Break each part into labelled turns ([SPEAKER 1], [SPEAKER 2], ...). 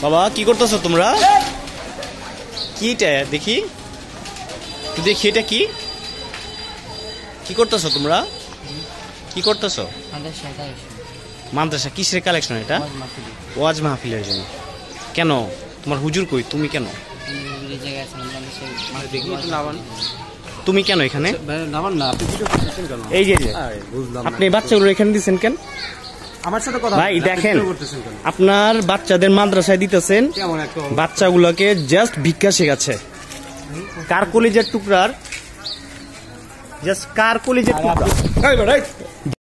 [SPEAKER 1] বাবা কি করতেছো তোমরা? কি এটা দেখি, দেখি এটা কি কি করতেছো তোমরা? কি করতেছো? মাদ্রাসা কিসের কালেকশন এটা? ওয়াজ মাহফিলের জন্য। কেন তোমার হুজুর কই? তুমি কেন তুমি কেন এখানে? এই যে আপনি বাচ্চাগুলো এখানে দিচ্ছেন কেন?
[SPEAKER 2] আমার সাথে কথা
[SPEAKER 1] ভাই দেখেন, আপনার বাচ্চাদের মাদ্রাসায় দিতেছেন, বাচ্চাগুলোকে জাস্ট ভিক্ষা শেখাচ্ছে। কার কলিজার টুকরার, জাস্ট কার কলিজার টুকরা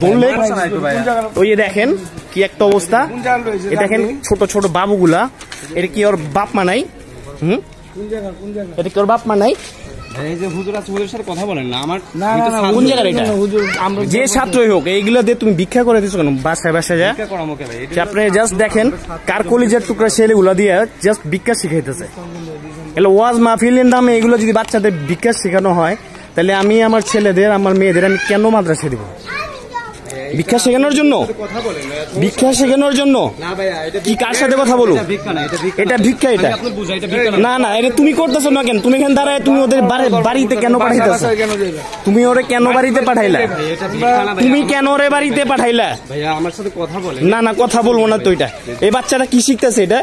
[SPEAKER 1] বললে ওই যে দেখেন কি একটা অবস্থা। এই দেখেন ছোট ছোট বাবুগুলা, এটা কি ওর বাপ মা নাই? এটা কি ওর বাপ মা নাই? যে ছাত্রই হোক এইগুলো দিয়ে তুমি ভিক্ষা করে দিচ্ছ কেন বাসায় বাসায় যা? আপনি জাস্ট দেখেন কার কলিজার টুকরা ছেলেগুলা দিয়ে জাস্ট ভিক্ষা শিখাইতেছে। এগুলো ওয়াজ মাহফিলের নামে এগুলো যদি বাচ্চাদের ভিক্ষা শেখানো হয়, তাহলে আমি আমার ছেলেদের আমার মেয়েদের আমি কেন মাদ্রাসা দিব? ভিক্ষা শেখানোর জন্য? ভিক্ষা শেখানোর জন্য? কি কার সাথে কথা বলো? এটা ভিক্ষা? এটা না না, এটা তুমি করতেছো না কেন? তুমি এখানে দাঁড়ায় তুমি ওদের বাড়িতে কেন পাঠাইতেছো? তুমি ওরে কেন বাড়িতে পাঠাইলা? তুমি কেন ওরে বাড়িতে পাঠাইলা? না না, কথা বলবো না তো। এটা এই বাচ্চাটা কি শিখতেছে? এটা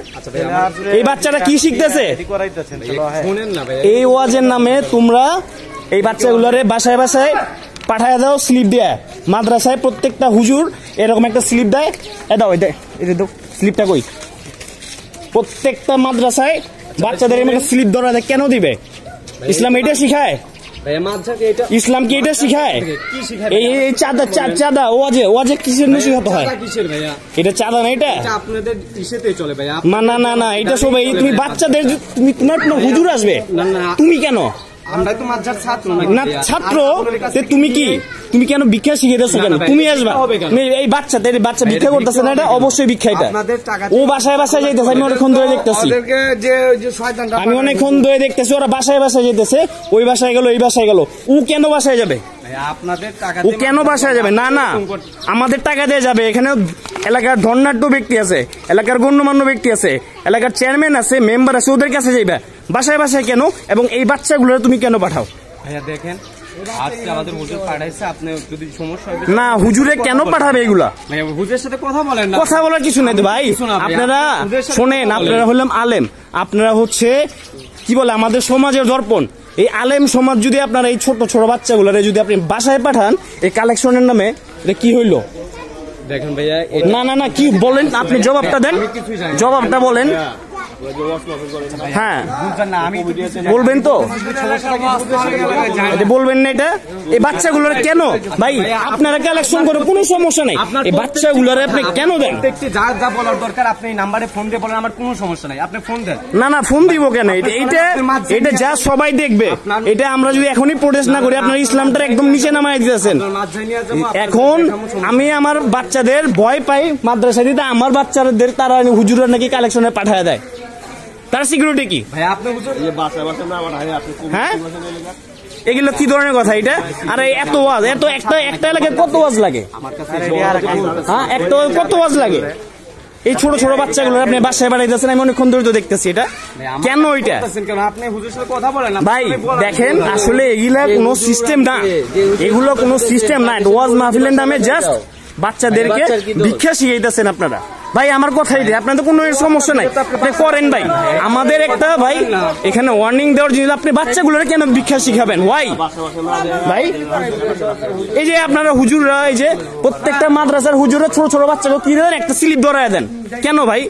[SPEAKER 1] এই বাচ্চাটা কি শিখতেছে? এই ওয়াজের নামে তোমরা এই বাচ্চাগুলোরে বাসায় বাসায় পাঠায় দাও স্লিপ দেয়া। মাদ্রাসায় প্রত্যেকটা হুজুর এরকম একটা স্লিপ দেয়। দাও এটা দাও, স্লিপটা কই? প্রত্যেকটা মাদ্রাসায় বাচ্চাদের এমন স্লিপ ধরা দেয়। কেন দিবে? ইসলাম এটা শিখায়? ইসলাম কি এটা শিখায়? এই চাঁদা চাঁদা ওয়াজে ওয়াজে কিসের নসিহত হয়? এটা চাঁদা না, এটা না না না, এটা সবাই তুমি বাচ্চাদের তুমি তোমার হুজুর আসবে, তুমি কেন?
[SPEAKER 2] আমরা তো মাদ্রাসার ছাত্র
[SPEAKER 1] না, ছাত্র তুমি কি তুমি কেন ভিক্ষা শিখাইতেছো কেন? তুমি আসবা এই বাচ্চাদের, বাচ্চা ভিক্ষা করতেছে না, এটা অবশ্যই ভিক্ষা। এটা ও বাসায় বাসায় যাইতেছে, আমি অনেকক্ষণ ধরে দেখতেছি, আমি অনেকক্ষণ ধরে দেখতেছি ওরা বাসায় বাসায় যাইতেছে। ওই বাসায় গেল, এই বাসায় গেল, ও কেন বাসায় যাবে? ও কেন বাসায় যাবে? না না, আমাদের টাকা দিয়ে যাবে। এখানে এলাকার ধর্নাঢ্য ব্যক্তি আছে, এলাকার গণ্যমান্য ব্যক্তি আছে, এলাকার চেয়ারম্যান আছে, মেম্বার আছে, ওদের কাছে যাইবা। বাসায় বাসায় কেন? এবং এই বাচ্চাগুলো তুমি কেন পাঠাও?
[SPEAKER 2] দেখেন আমাদের হুজুর পাঠাইছে, আপনি যদি সমস্যা
[SPEAKER 1] না, হুজুরে কেন পাঠাবে এগুলা?
[SPEAKER 2] হুজুরের সাথে কথা বলেন না।
[SPEAKER 1] কথা বলার কিছু নাই তো ভাই। আপনারা শোনেন, আপনারা হলাম আলেম, আপনারা হচ্ছে কি বলে আমাদের সমাজের দর্পণ। এই আলেম সমাজ যদি আপনারা এই ছোট ছোট বাচ্চাগুলোরে যদি আপনি বাসায় পাঠান এই কালেকশনের নামে, এটা কি হইলো?
[SPEAKER 2] দেখেন ভাইয়া,
[SPEAKER 1] না না না, কি বলেন আপনি? জবাবটা দেন, জবাবটা বলেন। হ্যাঁ বলবেন তো, বলবেন না এটা? এই বাচ্চাগুলোর কেন ভাই আপনারা কালেকশন করে? কোনো সমস্যা নাই, এই বাচ্চাগুলোর আপনি কেন দেন?
[SPEAKER 2] যা যা বলার দরকার আপনি এই নাম্বারে ফোন দিয়ে বলেন, আমার কোনো সমস্যা নাই, আপনি ফোন দেন।
[SPEAKER 1] না না, ফোন দিব কেন? এটা যা সবাই দেখবে। এটা আমরা যদি এখনই প্রোটেস্ট না করি, আপনার ইসলামটা একদম নিচে নামায় দিতেছেন। এখন আমি আমার বাচ্চাদের ভয় পাই মাদ্রাসা দিতে, আমার বাচ্চাদের তারা হুজুরা নাকি কালেকশনে পাঠায় দেয়। তার সিকিউরিটি কি? হ্যাঁ, এগুলো কি ধরনের কথা এটা? আরে এত ওয়াজ, এত একটা এলাকায় কত ওয়াজ লাগে? হ্যাঁ, একটা কত ওয়াজ লাগে? এই ছোট ছোট বাচ্চাগুলো আপনি বাসায় বাড়াইতেছেন, আমি অনেকক্ষণ ধরে তো দেখতেছি। এটা কেন? এটা ভাই দেখেন, আসলে এগুলা কোনো সিস্টেম না, এগুলো কোনো সিস্টেম না। ওয়াজ মাহফিলের নামে জাস্ট বাচ্চাদেরকে ভিক্ষা শিখাইতেছেন আপনারা। ভাই আমার কথাই দিয়ে আপনাদের কোনো সমস্যা নাই, আপনি করেন ভাই। আমাদের একটা ভাই এখানে ওয়ার্নিং দেওয়ার জিনিস, আপনি বাচ্চাগুলোর কেন ভিক্ষা শিখাবেন? ওয়াই ভাই? এই যে আপনারা হুজুররা, এই যে প্রত্যেকটা মাদ্রাসার হুজুররা ছোট ছোট বাচ্চাকে কি দেন? একটা স্লিপ ধরায় দেন। কেন ভাই?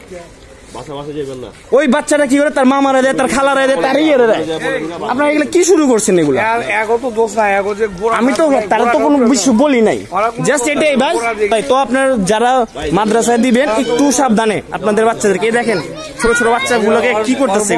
[SPEAKER 1] ওই বাচ্চাটা কি করে? তার মামারা দেয়, তার খালারা দেয়, তার ইয়ে দেয়। আপনারা এগুলো কি শুরু করছেন? এগুলো আমি তো তারা তো কোনো কিছু বলি নাই, জাস্ট এটাই বাস ভাই। তো আপনার যারা মাদ্রাসায় দিবেন একটু সাবধানে আপনাদের বাচ্চাদেরকে। দেখেন ছোট ছোট বাচ্চাগুলোকে কি করতেছে।